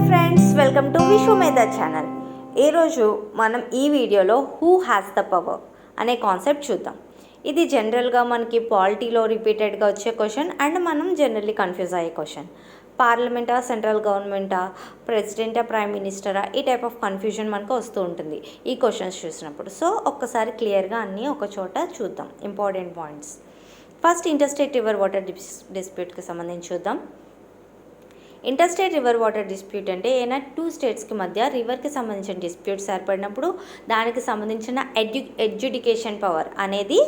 Friends, welcome to Vishwamedha channel. ఈరోజు మనం ఈ వీడియోలో హూ హ్యాస్ ద పవర్ అనే కాన్సెప్ట్ చూద్దాం. ఇది జనరల్గా మనకి పాలిటీలో రిపీటెడ్గా వచ్చే క్వశ్చన్ అండ్ మనం జనరల్లీ కన్ఫ్యూజ్ అయ్యే క్వశ్చన్. పార్లమెంటా, సెంట్రల్ గవర్నమెంటా, ప్రెసిడెంటా, ప్రైమ్ మినిస్టరా, ఈ టైప్ ఆఫ్ కన్ఫ్యూజన్ మనకు వస్తూ ఉంటుంది ఈ క్వశ్చన్స్ చూసినప్పుడు. సో ఒక్కసారి క్లియర్గా అన్నీ ఒక చోట చూద్దాం. Important points. First, interstate river water డిస్ప్యూట్కి సంబంధించి చూద్దాం. ఇంటర్స్టేట్ రివర్ వాటర్ డిస్ప్యూట్ అంటే ఏదైనా టూ స్టేట్స్కి మధ్య రివర్కి సంబంధించిన డిస్ప్యూట్స్ ఏర్పడినప్పుడు దానికి సంబంధించిన ఎడ్యుడికేషన్ పవర్ అనేది,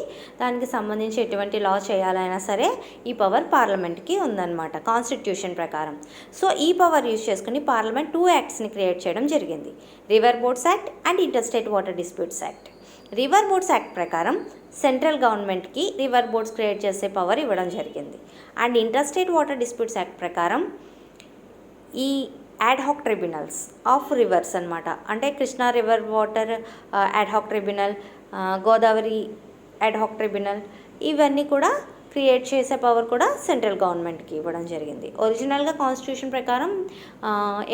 దానికి సంబంధించి ఎటువంటి లా చేయాలైనా సరే ఈ పవర్ పార్లమెంట్కి ఉందన్నమాట కాన్స్టిట్యూషన్ ప్రకారం. సో ఈ పవర్ యూజ్ చేసుకుని పార్లమెంట్ 2 యాక్ట్స్ని క్రియేట్ చేయడం జరిగింది. River boards act and interstate water disputes act. River boards act ప్రకారం సెంట్రల్ గవర్నమెంట్కి రివర్ బోర్డ్స్ క్రియేట్ చేసే పవర్ ఇవ్వడం జరిగింది. And interstate water disputes act ప్రకారం ఈ యాడ్హాక్ ట్రిబ్యునల్స్ ఆఫ్ రివర్స్ అనమాట, అంటే Krishna river water యాడ్హాక్ tribunal, Godavari యాడ్హాక్ tribunal, ఇవన్నీ కూడా క్రియేట్ చేసే పవర్ కూడా సెంట్రల్ గవర్నమెంట్కి ఇవ్వడం జరిగింది. ఒరిజినల్గా కాన్స్టిట్యూషన్ ప్రకారం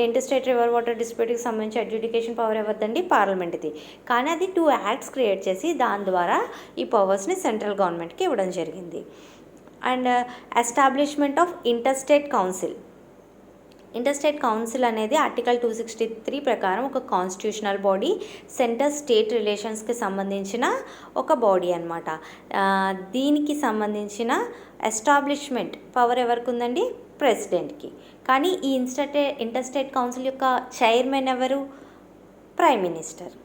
ఇంటర్స్టేట్ రివర్ వాటర్ డిస్ప్యూట్కి సంబంధించి అడ్జుడికేషన్ పవర్ ఎవరిదండి? పార్లమెంట్ది. కానీ అది 2 యాక్ట్స్ క్రియేట్ చేసి దాని ద్వారా ఈ పవర్స్ని సెంట్రల్ గవర్నమెంట్కి ఇవ్వడం జరిగింది. And establishment of interstate council. Interstate council అనేది ఆర్టికల్ 263 ప్రకారం ఒక కాన్స్టిట్యూషనల్ బాడీ, సెంటర్ స్టేట్ రిలేషన్స్కి సంబంధించిన ఒక బాడీ అనమాట. దీనికి సంబంధించిన ఎస్టాబ్లిష్మెంట్ పవర్ ఎవరికి ఉందండి? ప్రెసిడెంట్కి. కానీ ఈ ఇంటర్స్టేట్ కౌన్సిల్ యొక్క చైర్మన్ ఎవరు? Prime minister.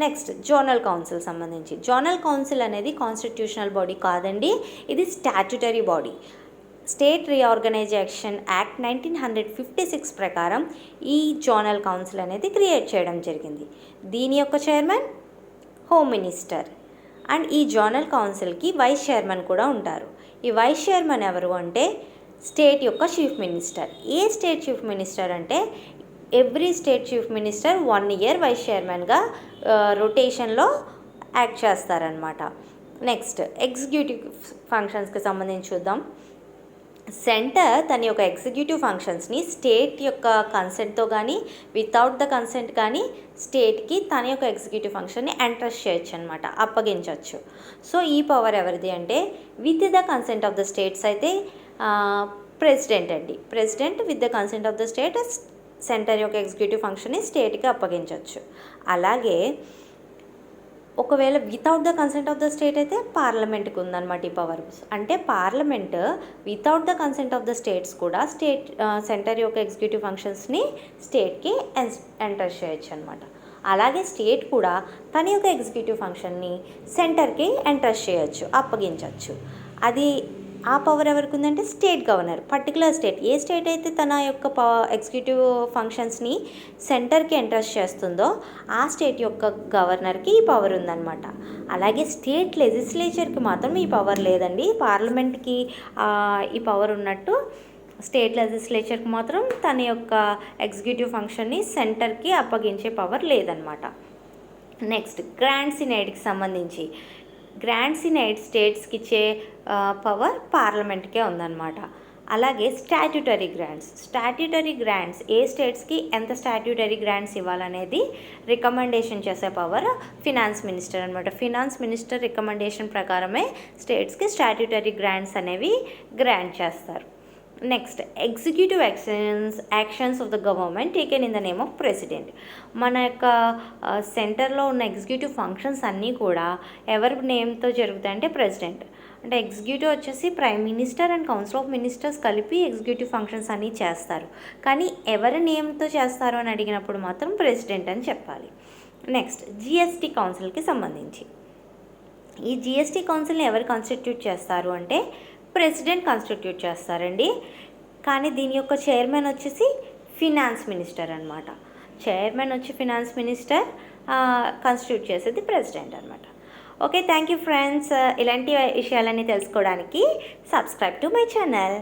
Next, zonal council సంబంధించి. జోనల్ కౌన్సిల్ అనేది కాన్స్టిట్యూషనల్ బాడీ కాదండి, ఇది statutory body. State reorganisation act 1956 ప్రకారం ఈ జోనల్ కౌన్సిల్ అనేది క్రియేట్ చేయడం జరిగింది. దీని యొక్క చైర్మన్ హోమ్ మినిస్టర్. అండ్ ఈ జోనల్ కౌన్సిల్కి వైస్ చైర్మన్ కూడా ఉంటారు. ఈ వైస్ చైర్మన్ ఎవరు అంటే స్టేట్ యొక్క చీఫ్ మినిస్టర్. ఏ స్టేట్ చీఫ్ మినిస్టర్ అంటే every state chief minister 1 year vice చైర్మన్గా రొటేషన్లో యాక్ట్ చేస్తారనమాట. నెక్స్ట్, ఎగ్జిక్యూటివ్ ఫంక్షన్స్కి సంబంధించి చూద్దాం. సెంటర్ తన యొక్క ఎగ్జిక్యూటివ్ ఫంక్షన్స్ని స్టేట్ యొక్క కన్సెంట్తో కానీ వితౌట్ ద కన్సెంట్ కానీ స్టేట్కి తన యొక్క ఎగ్జిక్యూటివ్ ఫంక్షన్ని ఎంట్రస్ట్ చేయొచ్చు అనమాట, అప్పగించవచ్చు. సో ఈ పవర్ ఎవరిది అంటే with the consent of the states అయితే ప్రెసిడెంట్ అండి. President with the consent of the state centre యొక్క ఎగ్జిక్యూటివ్ ఫంక్షన్ని స్టేట్కి అప్పగించవచ్చు. అలాగే ఒకవేళ without the consent of the state అయితే పార్లమెంట్కి ఉందన్నమాట ఈ పవర్. అంటే parliament without the consent of the states కూడా సెంటర్ యొక్క ఎగ్జిక్యూటివ్ ఫంక్షన్స్ని స్టేట్కి ఎంటర్ చేయొచ్చు అనమాట. అలాగే స్టేట్ కూడా తన యొక్క ఎగ్జిక్యూటివ్ ఫంక్షన్ని సెంటర్కి ఎంటర్ చేయొచ్చు, అప్పగించవచ్చు. అది ఆ పవర్ ఎవరికి ఉందంటే స్టేట్ గవర్నర్. పర్టికులర్ స్టేట్, ఏ స్టేట్ అయితే తన యొక్క ఎగ్జిక్యూటివ్ ఫంక్షన్స్ని సెంటర్కి ఎంట్రస్ట్ చేస్తుందో ఆ స్టేట్ యొక్క గవర్నర్కి ఈ పవర్ ఉందన్నమాట. అలాగే స్టేట్ లెజిస్లేచర్కి మాత్రం ఈ పవర్ లేదండి. పార్లమెంట్కి ఈ పవర్ ఉన్నట్టు స్టేట్ లెజిస్లేచర్కి మాత్రం తన యొక్క ఎగ్జిక్యూటివ్ ఫంక్షన్ని సెంటర్కి అప్పగించే పవర్ లేదనమాట. నెక్స్ట్, గ్రాంట్స్ ఇన్ ఎయిడ్కి సంబంధించి. గ్రాంట్స్ ఇన్ ఎయిడ్ స్టేట్స్కి ఇచ్చే పవర్ పార్లమెంట్కే ఉందన్నమాట. అలాగే స్టాట్యుటరీ గ్రాంట్స్ ఏ స్టేట్స్కి ఎంత స్టాట్యుటరీ గ్రాంట్స్ ఇవ్వాలనేది రికమెండేషన్ చేసే పవర్ ఫినాన్స్ మినిస్టర్ అనమాట. ఫినాన్స్ మినిస్టర్ రికమెండేషన్ ప్రకారమే స్టేట్స్కి స్టాట్యుటరీ గ్రాంట్స్ అనేవి గ్రాంట్ చేస్తారు. Next, executive actions of the government taken in the name of president. మన యొక్క సెంటర్లో ఉన్న ఎగ్జిక్యూటివ్ ఫంక్షన్స్ అన్నీ కూడా ఎవరి నేమ్తో జరుగుతాయంటే ప్రెసిడెంట్. అంటే ఎగ్జిక్యూటివ్ వచ్చేసి prime minister and council of ministers కలిపి ఎగ్జిక్యూటివ్ ఫంక్షన్స్ అన్నీ చేస్తారు. కానీ ఎవరి నేమ్తో చేస్తారు అని అడిగినప్పుడు మాత్రం ప్రెసిడెంట్ అని చెప్పాలి. నెక్స్ట్, జిఎస్టీ కౌన్సిల్కి సంబంధించి. ఈ జిఎస్టీ కౌన్సిల్ని ఎవరు కాన్స్టిట్యూట్ చేస్తారు అంటే ప్రెసిడెంట్ కాన్స్టిట్యూట్ చేస్తారండి. కానీ దీని యొక్క చైర్మన్ వచ్చేసి ఫినాన్స్ మినిస్టర్ అనమాట. చైర్మన్ వచ్చి ఫినాన్స్ మినిస్టర్, కాన్స్టిట్యూట్ చేసేది ప్రెసిడెంట్ అనమాట. Okay, thank you friends. ఇలాంటి విషయాలన్నీ తెలుసుకోవడానికి సబ్స్క్రైబ్ టు మై ఛానల్.